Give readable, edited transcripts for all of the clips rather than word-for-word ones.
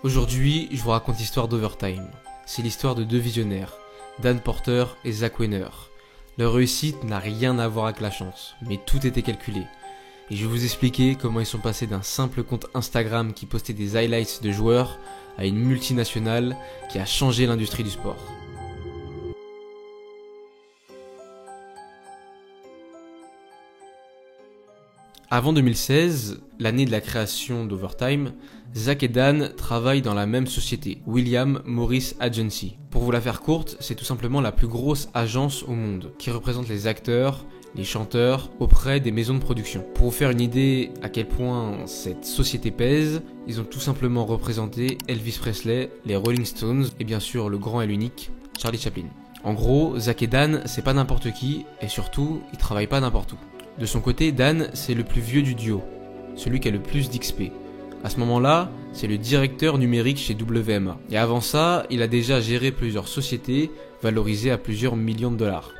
Aujourd'hui, je vous raconte l'histoire d'Overtime. C'est l'histoire de deux visionnaires, Dan Porter et Zach Weiner. Leur réussite n'a rien à voir avec la chance, mais tout était calculé. Et je vais vous expliquer comment ils sont passés d'un simple compte Instagram qui postait des highlights de joueurs à une multinationale qui a changé l'industrie du sport. Avant 2016, l'année de la création d'Overtime, Zach et Dan travaillent dans la même société, William Morris Agency. Pour vous la faire courte, c'est tout simplement la plus grosse agence au monde, qui représente les acteurs, les chanteurs, auprès des maisons de production. Pour vous faire une idée à quel point cette société pèse, ils ont tout simplement représenté Elvis Presley, les Rolling Stones et bien sûr le grand et l'unique Charlie Chaplin. En gros, Zach et Dan, c'est pas n'importe qui et surtout, ils travaillent pas n'importe où. De son côté, Dan, c'est le plus vieux du duo, celui qui a le plus d'XP. À ce moment-là, c'est le directeur numérique chez WMA. Et avant ça, il a déjà géré plusieurs sociétés valorisées à plusieurs millions de dollars.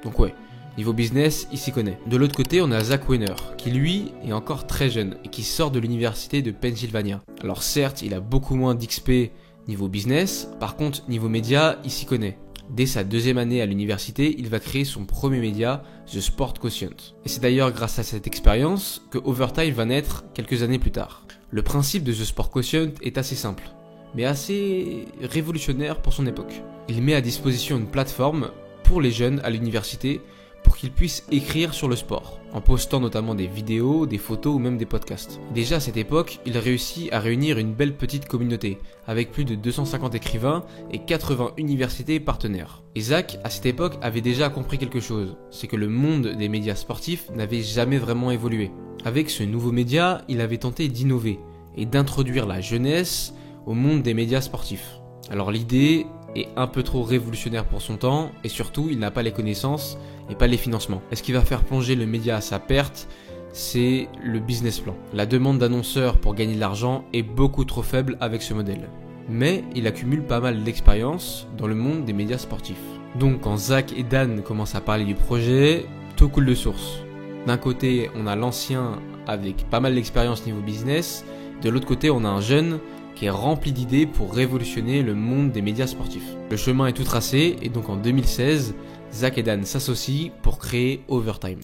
Donc ouais, niveau business, il s'y connaît. De l'autre côté, on a Zach Weiner, qui lui est encore très jeune et qui sort de l'université de Pennsylvania. Alors certes, il a beaucoup moins d'XP niveau business, par contre, niveau média, il s'y connaît. Dès sa deuxième année à l'université, il va créer son premier média, The Sport Quotient. Et c'est d'ailleurs grâce à cette expérience que Overtime va naître quelques années plus tard. Le principe de The Sport Quotient est assez simple, mais assez révolutionnaire pour son époque. Il met à disposition une plateforme pour les jeunes à l'université pour qu'ils puissent écrire sur le sport, en postant notamment des vidéos, des photos ou même des podcasts. Déjà à cette époque, il réussit à réunir une belle petite communauté, avec plus de 250 écrivains et 80 universités partenaires. Et Zach, à cette époque, avait déjà compris quelque chose, c'est que le monde des médias sportifs n'avait jamais vraiment évolué. Avec ce nouveau média, il avait tenté d'innover et d'introduire la jeunesse au monde des médias sportifs. Alors l'idée est un peu trop révolutionnaire pour son temps et surtout il n'a pas les connaissances et pas les financements. Et ce qui va faire plonger le média à sa perte, c'est le business plan. La demande d'annonceurs pour gagner de l'argent est beaucoup trop faible avec ce modèle. Mais il accumule pas mal d'expérience dans le monde des médias sportifs. Donc quand Zach et Dan commencent à parler du projet, tout coule de source. D'un côté, on a l'ancien avec pas mal d'expérience niveau business, de l'autre côté, on a un jeune qui est rempli d'idées pour révolutionner le monde des médias sportifs. Le chemin est tout tracé et donc en 2016, Zach et Dan s'associent pour créer Overtime.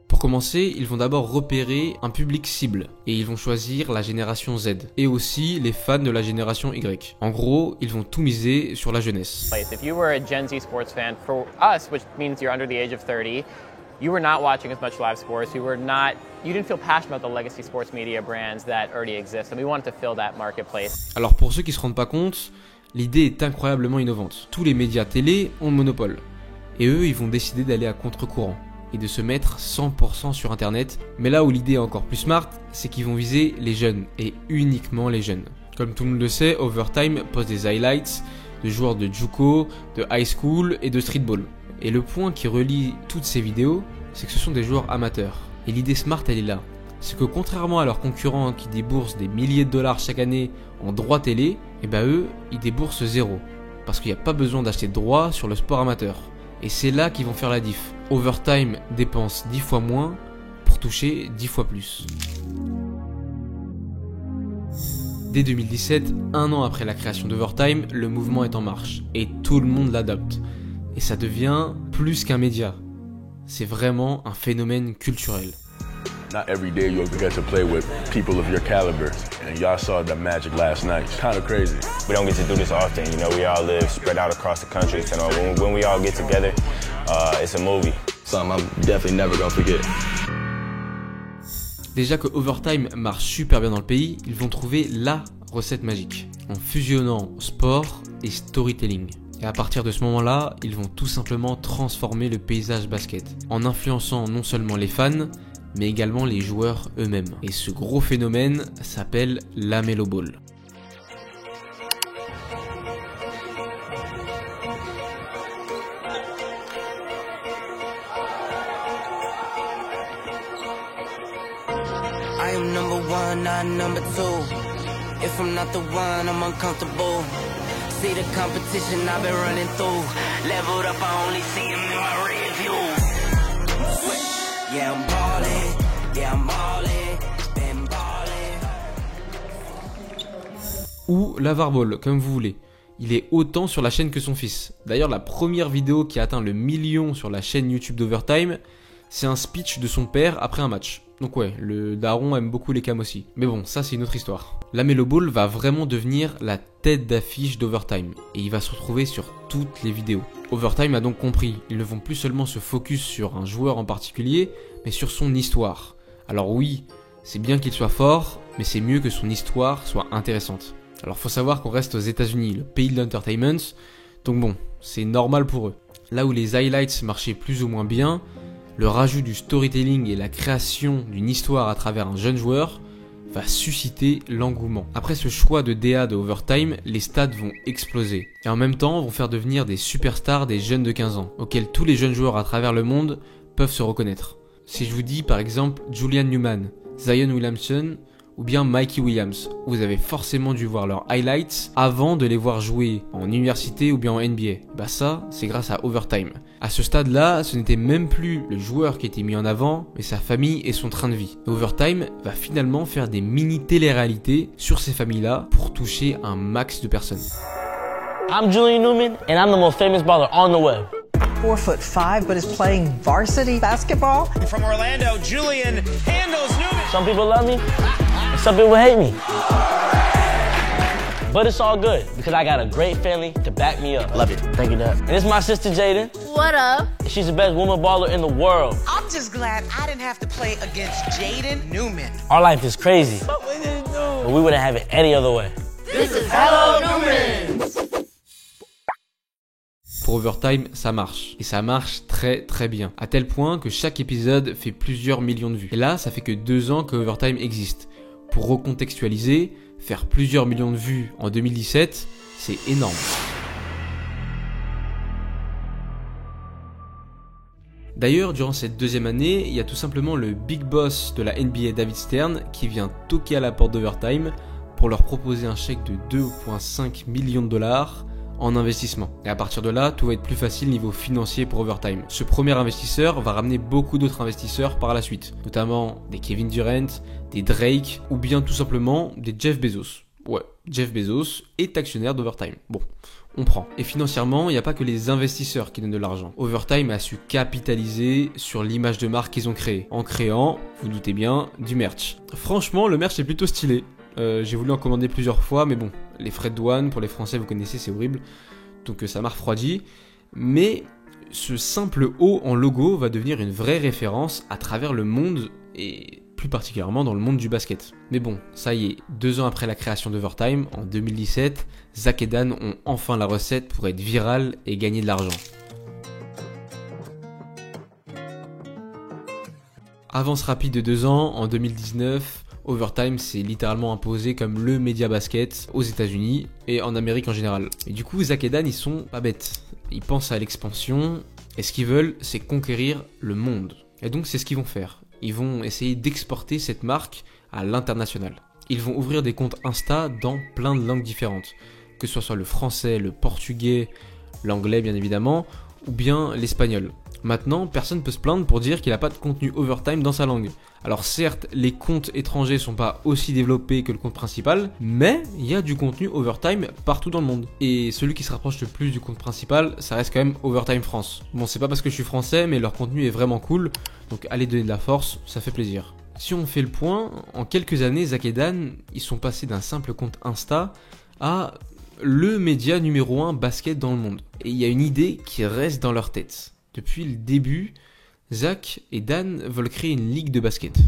Pour commencer, ils vont d'abord repérer un public cible et ils vont choisir la génération Z et aussi les fans de la génération Y. En gros, ils vont tout miser sur la jeunesse. If you were a Gen Z sports fan, for us, which means you're under the age of 30, you were not watching as much live sports. You didn't feel passionate about the legacy sports media brands that already exist, and we wanted to fill that marketplace. Alors pour ceux qui se rendent pas compte, l'idée est incroyablement innovante. Tous les médias télé ont le monopole, et eux ils vont décider d'aller à contre-courant et de se mettre 100% sur internet. Mais là où l'idée est encore plus smart, c'est qu'ils vont viser les jeunes, et uniquement les jeunes. Comme tout le monde le sait, Overtime poste des highlights de joueurs de JUCO, de high school et de streetball. Et le point qui relie toutes ces vidéos, c'est que ce sont des joueurs amateurs. Et l'idée smart, elle est là. C'est que contrairement à leurs concurrents qui déboursent des milliers de dollars chaque année en droits télé, et eux, ils déboursent zéro. Parce qu'il n'y a pas besoin d'acheter de droits sur le sport amateur. Et c'est là qu'ils vont faire la diff. Overtime dépense 10 fois moins pour toucher 10 fois plus. Dès 2017, un an après la création d'Overtime, le mouvement est en marche. Et tout le monde l'adopte. Et ça devient plus qu'un média. C'est vraiment un phénomène culturel. Not every day you'll get to play with people of your caliber, and y'all saw the magic last night. It's kind of crazy. We don't get to do this often, you know. We all live spread out across the country, so when we all get together, it's a movie. Something I'm definitely never gonna forget. Déjà que Overtime marche super bien dans le pays, ils vont trouver la recette magique en fusionnant sport et storytelling. Et à partir de ce moment-là, ils vont tout simplement transformer le paysage basket en influençant non seulement les fans, mais également les joueurs eux-mêmes. Et ce gros phénomène s'appelle la Melo Ball. I am number one, not number two. If I'm not the one, I'm uncomfortable. See the competition I've been running through. Leveled up, I only see him in my rear view. Yeah, I'm ballin', yeah, I'm ballin', been ballin'. ou Lavar Ball, comme vous voulez. Il est autant sur la chaîne que son fils. D'ailleurs, la première vidéo qui a atteint le 1 million sur la chaîne YouTube d'Overtime, c'est un speech de son père après un match. Donc ouais, le daron aime beaucoup les cams aussi. Mais bon, ça c'est une autre histoire. LaMelo Ball va vraiment devenir la tête d'affiche d'Overtime et il va se retrouver sur toutes les vidéos. Overtime a donc compris, ils ne vont plus seulement se focus sur un joueur en particulier, mais sur son histoire. Alors oui, c'est bien qu'il soit fort, mais c'est mieux que son histoire soit intéressante. Alors faut savoir qu'on reste aux États-Unis, le pays de l'entertainment, donc bon, c'est normal pour eux. Là où les highlights marchaient plus ou moins bien, le rajout du storytelling et la création d'une histoire à travers un jeune joueur va susciter l'engouement. Après ce choix de DA de Overtime, les stats vont exploser. Et en même temps, vont faire devenir des superstars des jeunes de 15 ans, auxquels tous les jeunes joueurs à travers le monde peuvent se reconnaître. Si je vous dis par exemple Julian Newman, Zion Williamson ou bien Mikey Williams, vous avez forcément dû voir leurs highlights avant de les voir jouer en université ou bien en NBA. Bah ça, c'est grâce à Overtime. À ce stade-là, ce n'était même plus le joueur qui était mis en avant, mais sa famille et son train de vie. Overtime va finalement faire des mini télé-réalités sur ces familles-là pour toucher un max de personnes. I'm Julian Newman and I'm the most famous baller on the web. 4'5", but is playing varsity basketball. From Orlando, Julian handles Newman. Some people love me, and some people hate me. But it's all good, because I got a great family to back me up. Love you. Thank you, Dad. And it's my sister, Jaden. What up? She's the best woman baller in the world. I'm just glad I didn't have to play against Jaden Newman. Our life is crazy, but we wouldn't have it any other way. This is Hello Newman. Pour Overtime, ça marche. Et ça marche très très bien. À tel point que chaque épisode fait plusieurs millions de vues. Et là, ça fait que 2 ans que Overtime existe. Pour recontextualiser, faire plusieurs millions de vues en 2017, c'est énorme. D'ailleurs, durant cette deuxième année, il y a tout simplement le big boss de la NBA, David Stern, qui vient toquer à la porte d'Overtime pour leur proposer un chèque de 2,5 millions de dollars en investissement. Et à partir de là, tout va être plus facile niveau financier pour Overtime. Ce premier investisseur va ramener beaucoup d'autres investisseurs par la suite, notamment des Kevin Durant, des Drake ou bien tout simplement des Jeff Bezos. Ouais, Jeff Bezos est actionnaire d'Overtime. Bon, on prend. Et financièrement, il n'y a pas que les investisseurs qui donnent de l'argent. Overtime a su capitaliser sur l'image de marque qu'ils ont créée, en créant, vous doutez bien, du merch. Franchement, le merch est plutôt stylé. J'ai voulu en commander plusieurs fois, mais bon, les frais de douane, pour les Français, vous connaissez, c'est horrible. Donc ça m'a refroidi. Mais ce simple haut en logo va devenir une vraie référence à travers le monde, et plus particulièrement dans le monde du basket. Mais bon, ça y est, 2 ans après la création d'Overtime, en 2017, Zach et Dan ont enfin la recette pour être viral et gagner de l'argent. Avance rapide de 2 ans, en 2019... Overtime s'est littéralement imposé comme le média basket aux États-Unis et en Amérique en général. Et du coup, Zach et Dan, ils sont pas bêtes. Ils pensent à l'expansion et ce qu'ils veulent, c'est conquérir le monde. Et donc, c'est ce qu'ils vont faire. Ils vont essayer d'exporter cette marque à l'international. Ils vont ouvrir des comptes Insta dans plein de langues différentes, que ce soit le français, le portugais, l'anglais bien évidemment, ou bien l'espagnol. Maintenant, personne ne peut se plaindre pour dire qu'il n'a pas de contenu Overtime dans sa langue. Alors certes, les comptes étrangers sont pas aussi développés que le compte principal, mais il y a du contenu Overtime partout dans le monde. Et celui qui se rapproche le plus du compte principal, ça reste quand même Overtime France. Bon, c'est pas parce que je suis français, mais leur contenu est vraiment cool, donc allez donner de la force, ça fait plaisir. Si on fait le point, en quelques années, Zach et Dan, ils sont passés d'un simple compte Insta à le média numéro 1 basket dans le monde. Et il y a une idée qui reste dans leur tête. Depuis le début, Zach et Dan veulent créer une ligue de basket.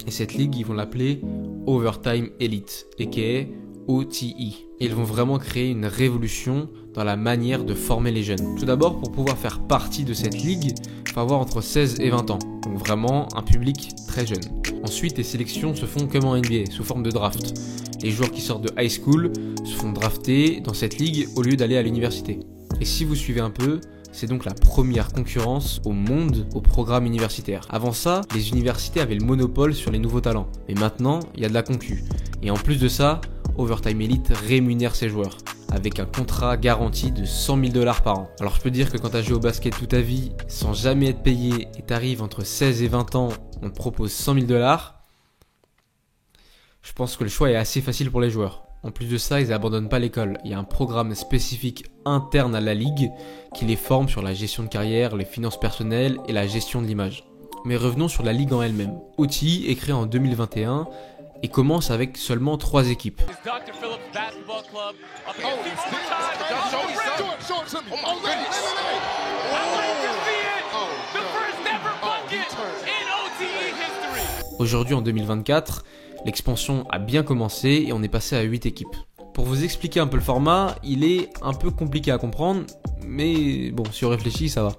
Et cette ligue, ils vont l'appeler Overtime Elite, aka OTE. Et ils vont vraiment créer une révolution dans la manière de former les jeunes. Tout d'abord, pour pouvoir faire partie de cette ligue, il faut avoir entre 16 et 20 ans. Donc vraiment un public très jeune. Ensuite, les sélections se font comme en NBA, sous forme de draft. Les joueurs qui sortent de high school se font drafter dans cette ligue au lieu d'aller à l'université. Et si vous suivez un peu, c'est donc la première concurrence au monde au programme universitaire. Avant ça, les universités avaient le monopole sur les nouveaux talents. Mais maintenant, il y a de la concu. Et en plus de ça, Overtime Elite rémunère ses joueurs avec un contrat garanti de 100 000 $ par an. Alors je peux dire que quand tu as joué au basket toute ta vie sans jamais être payé et tu arrives entre 16 et 20 ans, on te propose 100 000 $, je pense que le choix est assez facile pour les joueurs. En plus de ça, ils n'abandonnent pas l'école. Il y a un programme spécifique interne à la ligue qui les forme sur la gestion de carrière, les finances personnelles et la gestion de l'image. Mais revenons sur la ligue en elle-même. OTE est créée en 2021 et commence avec seulement 3 équipes. Aujourd'hui en 2024, l'expansion a bien commencé et on est passé à 8 équipes. Pour vous expliquer un peu le format, il est un peu compliqué à comprendre, mais bon, si on réfléchit, ça va.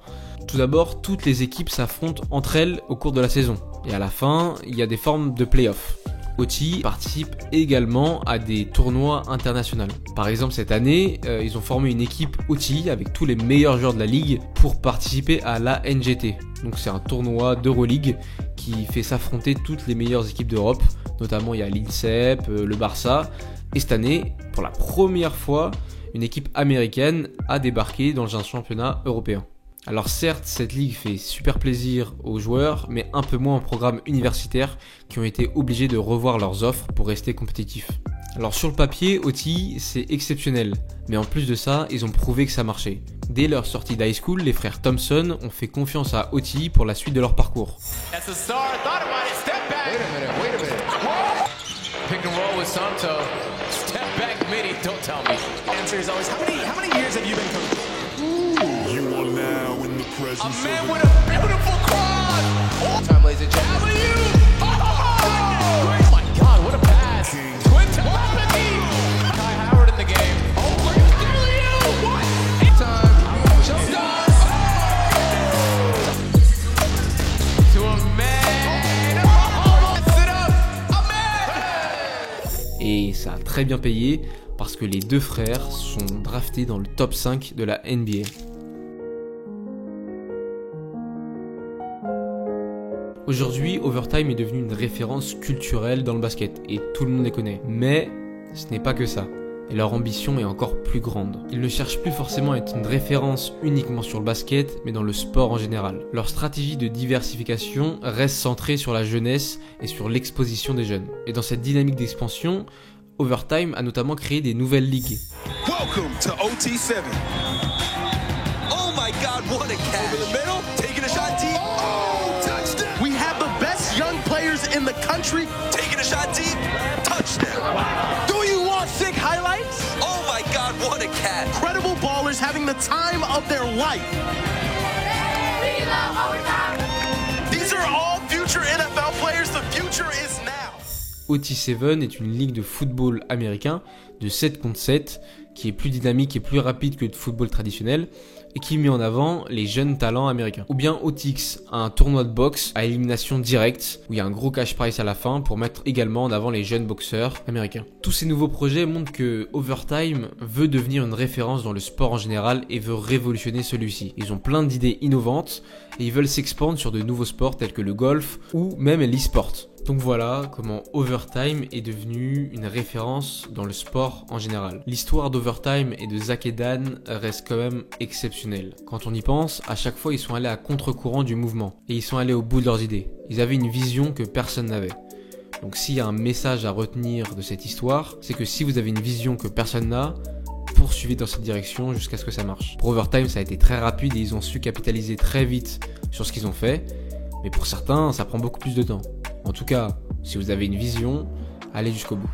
Tout d'abord, toutes les équipes s'affrontent entre elles au cours de la saison. Et à la fin, il y a des formes de play-off. OTE participe également à des tournois internationaux. Par exemple, cette année, ils ont formé une équipe OTE avec tous les meilleurs joueurs de la ligue pour participer à la NGT. Donc c'est un tournoi d'Euroleague qui fait s'affronter toutes les meilleures équipes d'Europe. Notamment, il y a l'INSEP, le Barça. Et cette année, pour la première fois, une équipe américaine a débarqué dans un championnat européen. Alors certes, cette ligue fait super plaisir aux joueurs, mais un peu moins aux programmes universitaires qui ont été obligés de revoir leurs offres pour rester compétitifs. Alors sur le papier, OTE c'est exceptionnel, mais en plus de ça, ils ont prouvé que ça marchait. Dès leur sortie d'high school, les frères Thompson ont fait confiance à OTE pour la suite de leur parcours. Pick and roll with Santo. Step back midi, don't tell me. Answer is always, how many years have you been coaching? You are now in the presence of a man with a beautiful quad. All time, ladies and gentlemen. Oh my God, what a pass. Twin Kai Howard in the game. Oh, look at you. What? Time. Showtime. To a man. Sit up. A man. Et ça a très bien payé parce que les deux frères sont draftés dans le top 5 de la NBA. Aujourd'hui, Overtime est devenu une référence culturelle dans le basket et tout le monde les connaît. Mais ce n'est pas que ça. Et leur ambition est encore plus grande. Ils ne cherchent plus forcément à être une référence uniquement sur le basket, mais dans le sport en général. Leur stratégie de diversification reste centrée sur la jeunesse et sur l'exposition des jeunes. Et dans cette dynamique d'expansion, Overtime a notamment créé des nouvelles ligues. Welcome to OT7. Oh my God, what a catch! Over the middle, taking a shot deep. Oh, touchdown! We have the best young players in the country. Taking a shot deep, touchdown! Do you want sick highlights? Oh my God, what a catch! Incredible ballers having the time of their life. We love Overtime. These are all future NFL players. The future is now. OT7 est une ligue de football américain de 7 contre 7 qui est plus dynamique et plus rapide que le football traditionnel et qui met en avant les jeunes talents américains. Ou bien OTX, un tournoi de boxe à élimination directe où il y a un gros cash prize à la fin pour mettre également en avant les jeunes boxeurs américains. Tous ces nouveaux projets montrent que Overtime veut devenir une référence dans le sport en général et veut révolutionner celui-ci. Ils ont plein d'idées innovantes et ils veulent s'expandre sur de nouveaux sports tels que le golf ou même l'e-sport. Donc voilà comment Overtime est devenu une référence dans le sport en général. L'histoire d'Overtime et de Zach et Dan reste quand même exceptionnelle. Quand on y pense, à chaque fois ils sont allés à contre-courant du mouvement et ils sont allés au bout de leurs idées. Ils avaient une vision que personne n'avait. Donc s'il y a un message à retenir de cette histoire, c'est que si vous avez une vision que personne n'a, poursuivez dans cette direction jusqu'à ce que ça marche. Pour Overtime, ça a été très rapide et ils ont su capitaliser très vite sur ce qu'ils ont fait, mais pour certains, ça prend beaucoup plus de temps. En tout cas, si vous avez une vision, allez jusqu'au bout.